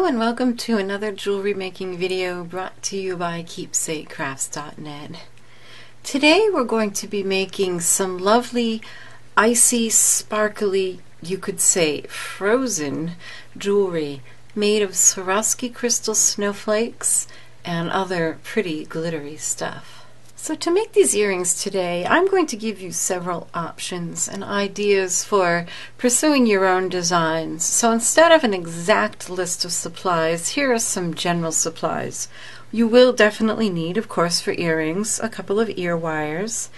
Hello and welcome to another jewelry making video brought to you by KeepsakeCrafts.net. Today we're going to be making some lovely icy, sparkly, you could say frozen jewelry made of Swarovski crystal snowflakes and other pretty glittery stuff. So to make these earrings today, I'm going to give you several options and ideas for pursuing your own designs. So instead of an exact list of supplies, here are some general supplies. You will definitely need, of course, for earrings, a couple of ear wires.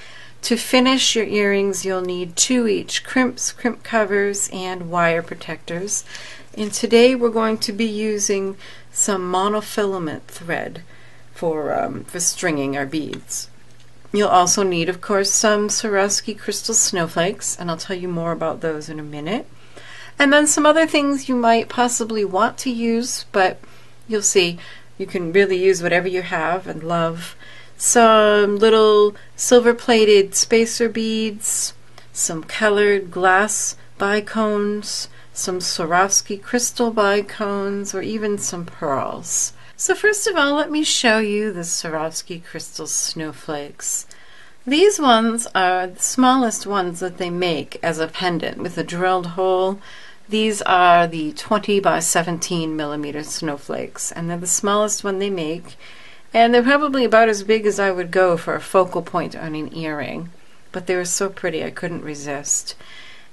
To finish your earrings, you'll need 2 each crimps, crimp covers, and wire protectors. And today we're going to be using some monofilament thread for stringing our beads. You'll also need, of course, some Swarovski crystal snowflakes, and I'll tell you more about those in a minute. And then some other things you might possibly want to use, but you'll see you can really use whatever you have and love. Some little silver-plated spacer beads, some colored glass bicones, some Swarovski crystal bicones, or even some pearls. So first of all, let me show you the Swarovski crystal snowflakes. These ones are the smallest ones that they make as a pendant with a drilled hole. These are the 20 by 17 millimeter snowflakes, and they're the smallest one they make, and they're probably about as big as I would go for a focal point on an earring, but they were so pretty I couldn't resist.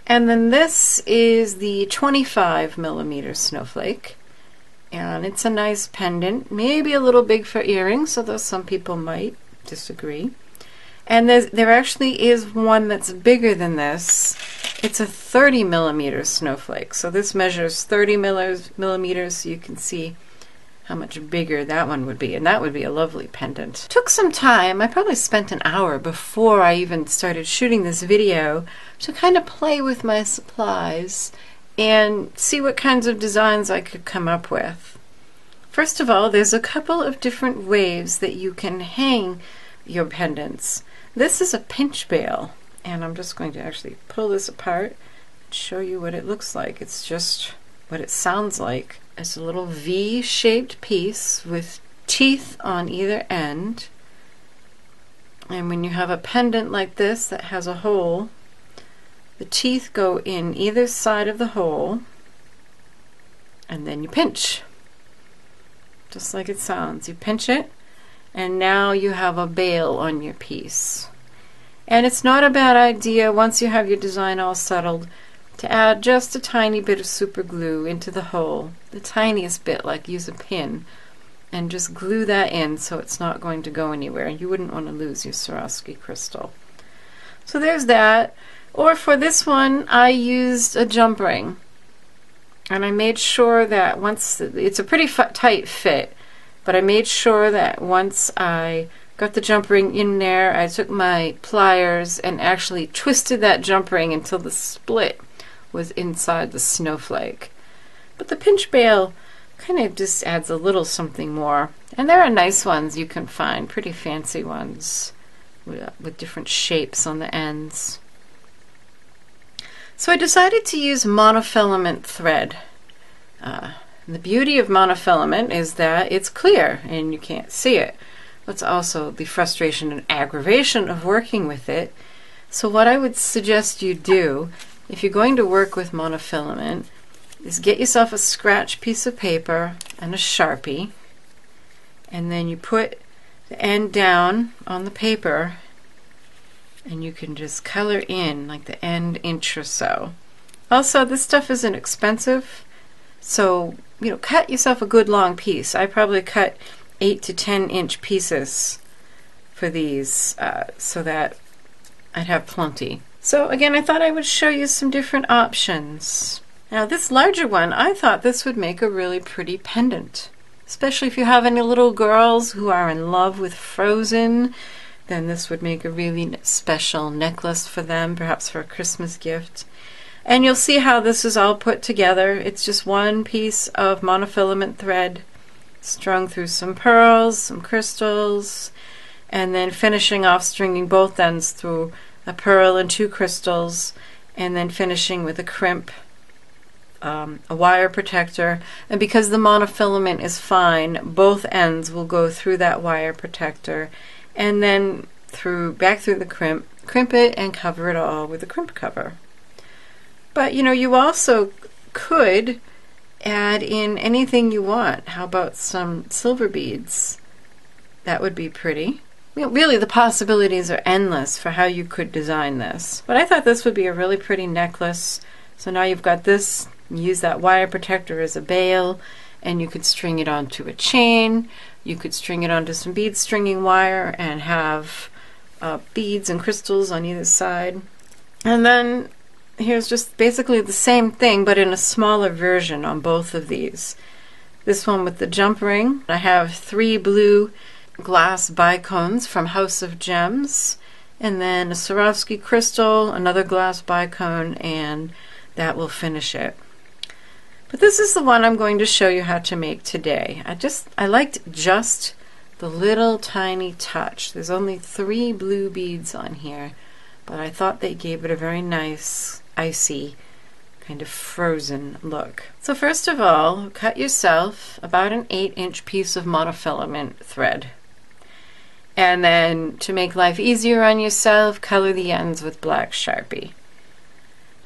And then this is the 25 millimeter snowflake, and it's a nice pendant, maybe a little big for earrings, although some people might disagree. And there actually is one that's bigger than this. It's a 30 millimeter snowflake, so this measures 30 millimeters, so you can see how much bigger that one would be, and that would be a lovely pendant. Took some time. I probably spent an hour before I even started shooting this video to kind of play with my supplies and see what kinds of designs I could come up with. First of all, there's a couple of different ways that you can hang your pendants. This is a pinch bail, and I'm just going to actually pull this apart and show you what it looks like. It's just what it sounds like. It's a little V-shaped piece with teeth on either end, and when you have a pendant like this that has a hole, the teeth go in either side of the hole, and then you pinch. Just like it sounds. You pinch it, and now you have a bail on your piece. And it's not a bad idea, once you have your design all settled, to add just a tiny bit of super glue into the hole. The tiniest bit, like use a pin, and just glue that in so it's not going to go anywhere. You wouldn't want to lose your Swarovski crystal. So there's that. Or for this one, I used a jump ring, and I made sure that once, it's a pretty tight fit, but I made sure that once I got the jump ring in there, I took my pliers and actually twisted that jump ring until the split was inside the snowflake. But the pinch bail kind of just adds a little something more, and there are nice ones you can find, pretty fancy ones with different shapes on the ends. So I decided to use monofilament thread. The beauty of monofilament is that it's clear and you can't see it. That's also the frustration and aggravation of working with it. So what I would suggest you do, if you're going to work with monofilament, is get yourself a scratch piece of paper and a Sharpie, and then you put the end down on the paper, and you can just color in like the end inch or so. Also, this stuff isn't expensive, so cut yourself a good long piece. I probably cut 8 to 10 inch pieces for these so that I'd have plenty. So again, I thought I would show you some different options. Now this larger one, I thought this would make a really pretty pendant, especially if you have any little girls who are in love with Frozen. Then this would make a really special necklace for them, perhaps for a Christmas gift. And you'll see how this is all put together. It's just one piece of monofilament thread strung through some pearls, some crystals, and then finishing off stringing both ends through a pearl and 2 crystals, and then finishing with a crimp a wire protector, and because the monofilament is fine, both ends will go through that wire protector and then back through the crimp it and cover it all with a crimp cover. But you know, you also could add in anything you want. How about some silver beads? That would be pretty. You know, really, the possibilities are endless for how you could design this. But I thought this would be a really pretty necklace. So now you've got this, use that wire protector as a bail, and you could string it onto a chain. You could string it onto some bead stringing wire and have beads and crystals on either side. And then here's just basically the same thing, but in a smaller version on both of these. This one with the jump ring. I have 3 blue glass bicones from House of Gems, and then a Swarovski crystal, another glass bicone, and that will finish it. But this is the one I'm going to show you how to make today. I liked just the little tiny touch. There's only 3 blue beads on here, but I thought they gave it a very nice, icy, kind of frozen look. So first of all, cut yourself about an 8-inch piece of monofilament thread. And then, to make life easier on yourself, color the ends with black Sharpie.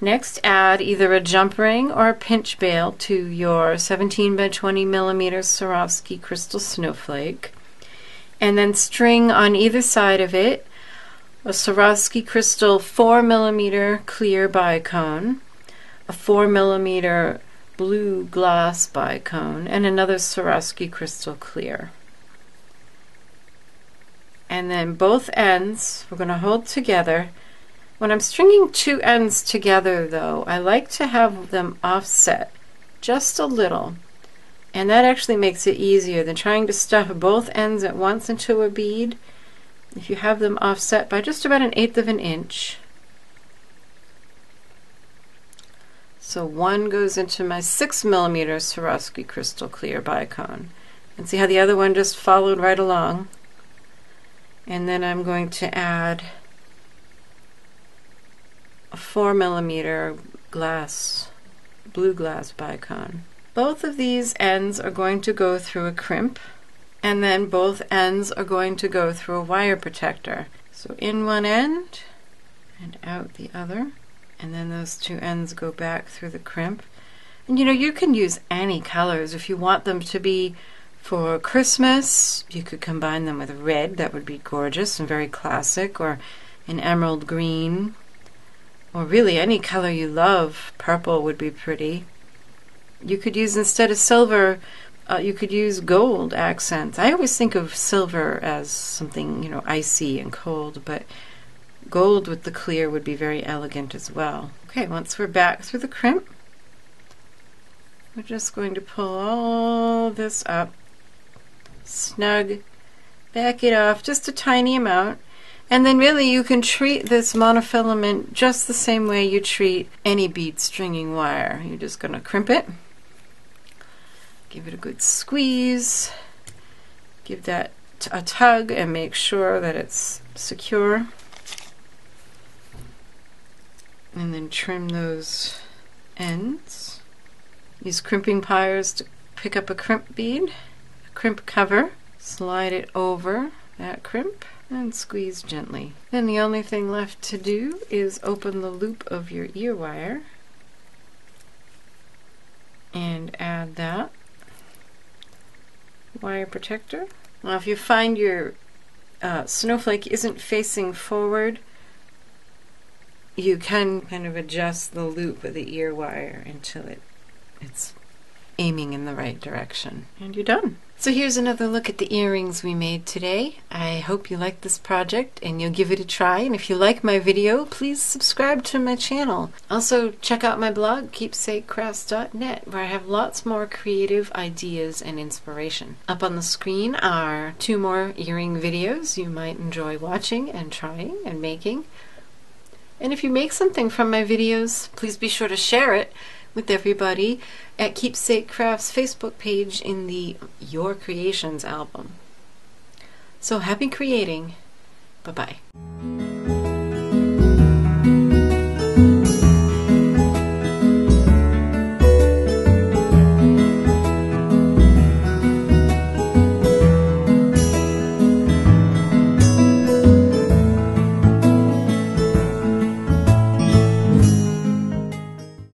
Next, add either a jump ring or a pinch bail to your 17 by 20 millimeter Swarovski crystal snowflake, and then string on either side of it a Swarovski crystal 4 millimeter clear bicone, a 4 millimeter blue glass bicone, and another Swarovski crystal clear. And then both ends we're going to hold together. When I'm stringing 2 ends together though, I like to have them offset just a little, and that actually makes it easier than trying to stuff both ends at once into a bead. If you have them offset by just about 1/8 of an inch. So one goes into my 6 millimeter Swarovski crystal clear bicone, and see how the other one just followed right along. And then I'm going to add a 4 millimeter blue glass bicone. Both of these ends are going to go through a crimp, and then both ends are going to go through a wire protector. So in one end and out the other, and then those 2 ends go back through the crimp. And you know, you can use any colors. If you want them to be for Christmas, you could combine them with red. That would be gorgeous and very classic, or an emerald green, or really any color you love. Purple would be pretty. You could use, instead of silver, you could use gold accents. I always think of silver as something, you know, icy and cold, but gold with the clear would be very elegant as well. Okay, once we're back through the crimp, we're just going to pull all this up, snug, back it off just a tiny amount, and then really you can treat this monofilament just the same way you treat any bead stringing wire. You're just going to crimp it, give it a good squeeze, give that a tug and make sure that it's secure, and then trim those ends. Use crimping pliers to pick up a crimp bead, a crimp cover, slide it over that crimp and squeeze gently. Then the only thing left to do is open the loop of your ear wire and add that wire protector. Now if you find your snowflake isn't facing forward, you can kind of adjust the loop of the ear wire until it's aiming in the right direction, and you're done. So here's another look at the earrings we made today. I hope you like this project and you'll give it a try, and if you like my video, please subscribe to my channel. Also check out my blog, keepsakecrafts.net, where I have lots more creative ideas and inspiration. Up on the screen are 2 more earring videos you might enjoy watching and trying and making. And if you make something from my videos, please be sure to share it with everybody at Keepsake Crafts Facebook page in the Your Creations album. So happy creating. Bye-bye.